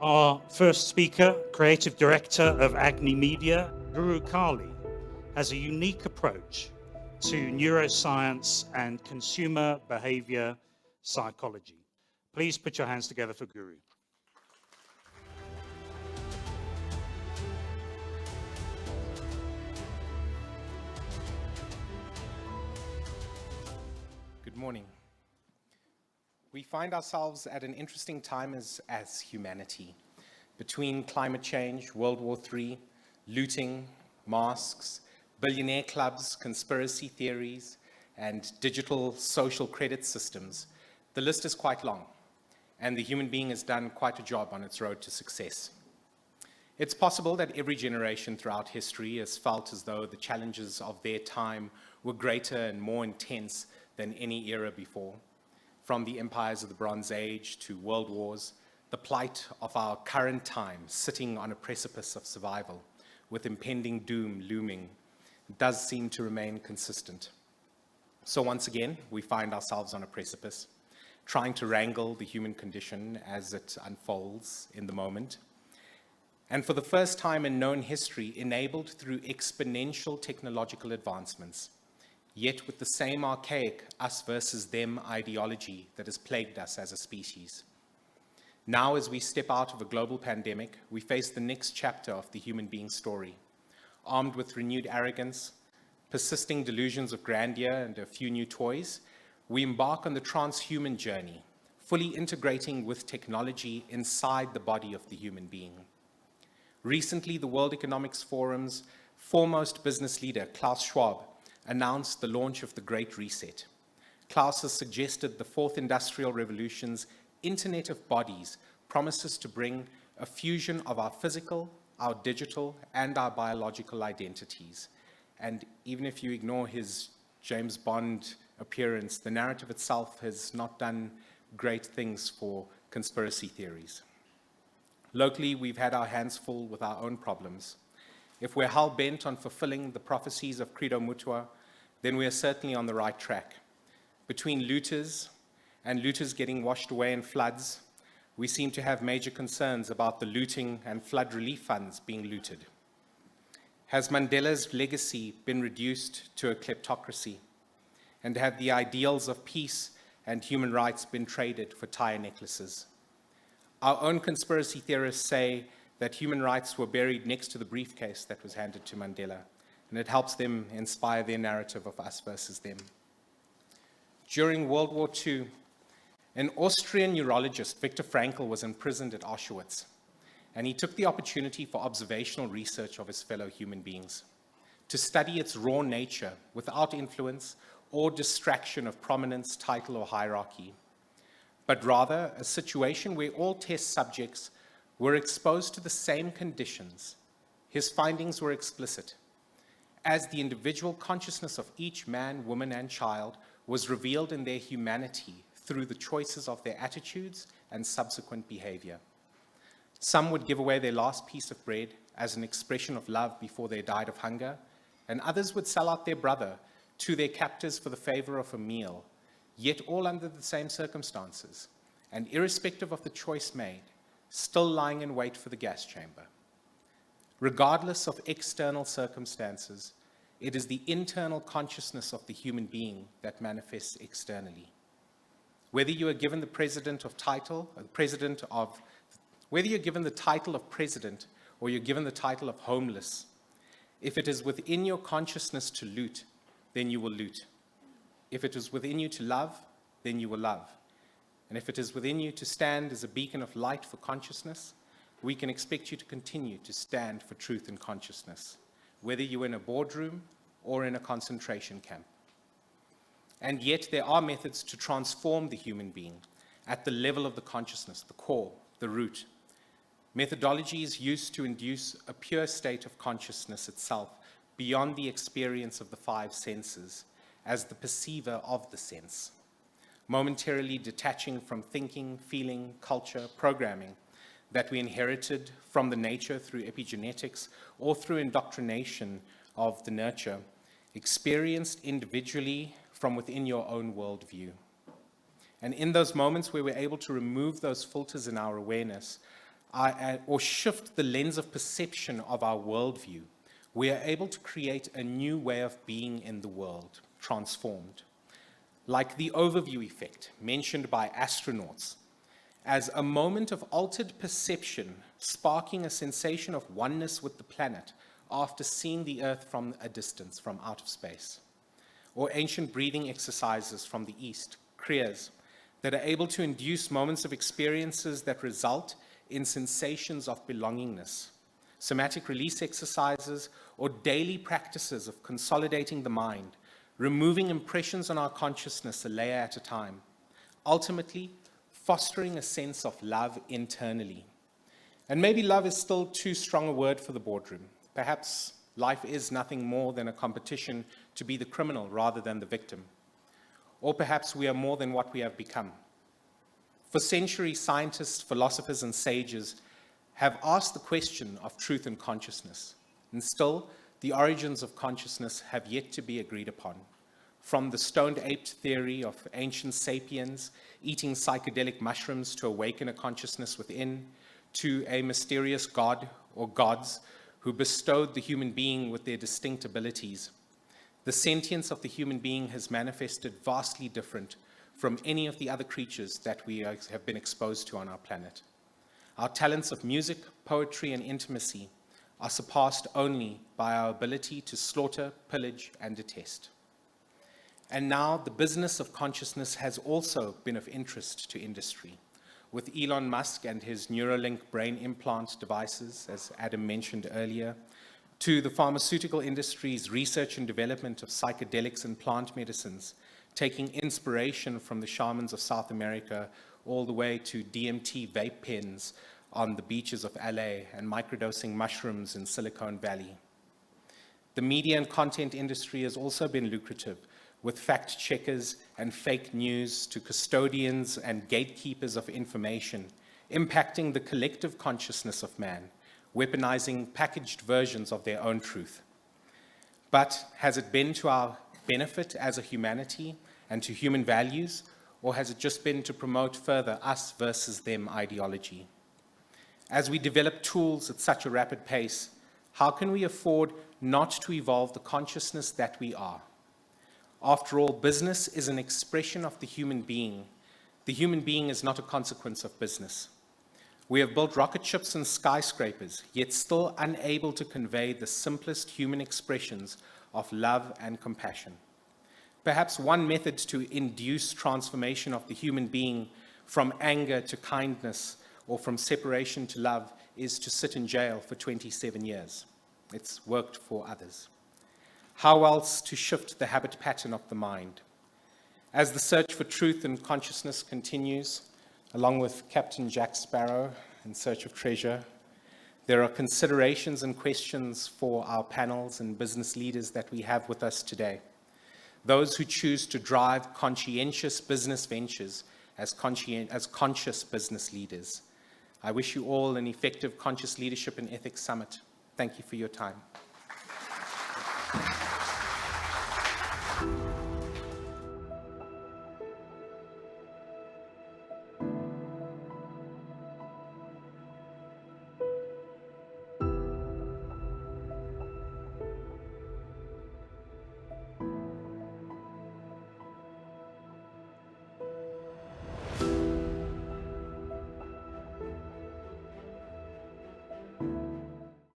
Our first speaker, creative director of Agni Media, Guru Kali, has a unique approach to neuroscience and consumer behavior psychology. Please put your hands together for Guru. Good morning. We find ourselves at an interesting time as humanity. Between climate change, World War III, looting, masks, billionaire clubs, conspiracy theories, and digital social credit systems, the list is quite long, and the human being has done quite a job on its road to success. It's possible that every generation throughout history has felt as though the challenges of their time were greater and more intense than any era before. From the empires of the Bronze Age to world wars, the plight of our current time, sitting on a precipice of survival, with impending doom looming, does seem to remain consistent. So once again, we find ourselves on a precipice, trying to wrangle the human condition as it unfolds in the moment. And for the first time in known history, enabled through exponential technological advancements, yet with the same archaic us versus them ideology that has plagued us as a species. Now, as we step out of a global pandemic, we face the next chapter of the human being story. Armed with renewed arrogance, persisting delusions of grandeur, and a few new toys, we embark on the transhuman journey, fully integrating with technology inside the body of the human being. Recently, the World Economic Forum's foremost business leader, Klaus Schwab, announced the launch of the Great Reset. Klaus has suggested the fourth industrial revolution's Internet of Bodies promises to bring a fusion of our physical, our digital, and our biological identities. And even if you ignore his James Bond appearance, the narrative itself has not done great things for conspiracy theories. Locally, we've had our hands full with our own problems. If we're hell-bent on fulfilling the prophecies of Credo Mutua, then we are certainly on the right track. Between looters and looters getting washed away in floods, we seem to have major concerns about the looting and flood relief funds being looted. Has Mandela's legacy been reduced to a kleptocracy? And have the ideals of peace and human rights been traded for tire necklaces? Our own conspiracy theorists say that human rights were buried next to the briefcase that was handed to Mandela, and it helps them inspire their narrative of us versus them. During World War II, an Austrian neurologist, Viktor Frankl, was imprisoned at Auschwitz, and he took the opportunity for observational research of his fellow human beings, to study its raw nature without influence or distraction of prominence, title, or hierarchy, but rather a situation where all test subjects were exposed to the same conditions. His findings were explicit. As the individual consciousness of each man, woman, and child was revealed in their humanity through the choices of their attitudes and subsequent behavior. Some would give away their last piece of bread as an expression of love before they died of hunger, and others would sell out their brother to their captors for the favor of a meal, yet all under the same circumstances, and irrespective of the choice made, still lying in wait for the gas chamber. Regardless of external circumstances, it is the internal consciousness of the human being that manifests externally. Whether you are given the title of president, or you're given the title of homeless, if it is within your consciousness to loot, then you will loot. If it is within you to love, then you will love. And if it is within you to stand as a beacon of light for consciousness, we can expect you to continue to stand for truth and consciousness, whether you're in a boardroom or in a concentration camp. And yet there are methods to transform the human being at the level of the consciousness, the core, the root. Methodologies used to induce a pure state of consciousness itself beyond the experience of the five senses as the perceiver of the sense, momentarily detaching from thinking, feeling, culture, programming that we inherited from the nature through epigenetics or through indoctrination of the nurture, experienced individually from within your own worldview. And in those moments where we're able to remove those filters in our awareness, or shift the lens of perception of our worldview, we are able to create a new way of being in the world, transformed. Like the overview effect mentioned by astronauts, as a moment of altered perception, sparking a sensation of oneness with the planet after seeing the Earth from a distance, from out of space. Or ancient breathing exercises from the East, kriyas, that are able to induce moments of experiences that result in sensations of belongingness. Somatic release exercises or daily practices of consolidating the mind, removing impressions on our consciousness a layer at a time, ultimately fostering a sense of love internally. And maybe love is still too strong a word for the boardroom. Perhaps life is nothing more than a competition to be the criminal rather than the victim. Or perhaps we are more than what we have become. For centuries, scientists, philosophers, and sages have asked the question of truth and consciousness, and still, the origins of consciousness have yet to be agreed upon. From the stoned-aped theory of ancient sapiens eating psychedelic mushrooms to awaken a consciousness within, to a mysterious god or gods who bestowed the human being with their distinct abilities, the sentience of the human being has manifested vastly different from any of the other creatures that we have been exposed to on our planet. Our talents of music, poetry, and intimacy are surpassed only by our ability to slaughter, pillage, and detest. And now the business of consciousness has also been of interest to industry, with Elon Musk and his Neuralink brain implant devices, as Adam mentioned earlier, to the pharmaceutical industry's research and development of psychedelics and plant medicines, taking inspiration from the shamans of South America all the way to DMT vape pens on the beaches of LA and microdosing mushrooms in Silicon Valley. The media and content industry has also been lucrative, with fact checkers and fake news to custodians and gatekeepers of information, impacting the collective consciousness of man, weaponizing packaged versions of their own truth. But has it been to our benefit as a humanity and to human values, or has it just been to promote further us versus them ideology? As we develop tools at such a rapid pace, how can we afford not to evolve the consciousness that we are? After all, business is an expression of the human being. The human being is not a consequence of business. We have built rocket ships and skyscrapers, yet still unable to convey the simplest human expressions of love and compassion. Perhaps one method to induce transformation of the human being from anger to kindness or from separation to love is to sit in jail for 27 years. It's worked for others. How else to shift the habit pattern of the mind? As the search for truth and consciousness continues, along with Captain Jack Sparrow in search of treasure, there are considerations and questions for our panels and business leaders that we have with us today. Those who choose to drive conscientious business ventures as conscious business leaders. I wish you all an effective Conscious Leadership and Ethics Summit. Thank you for your time.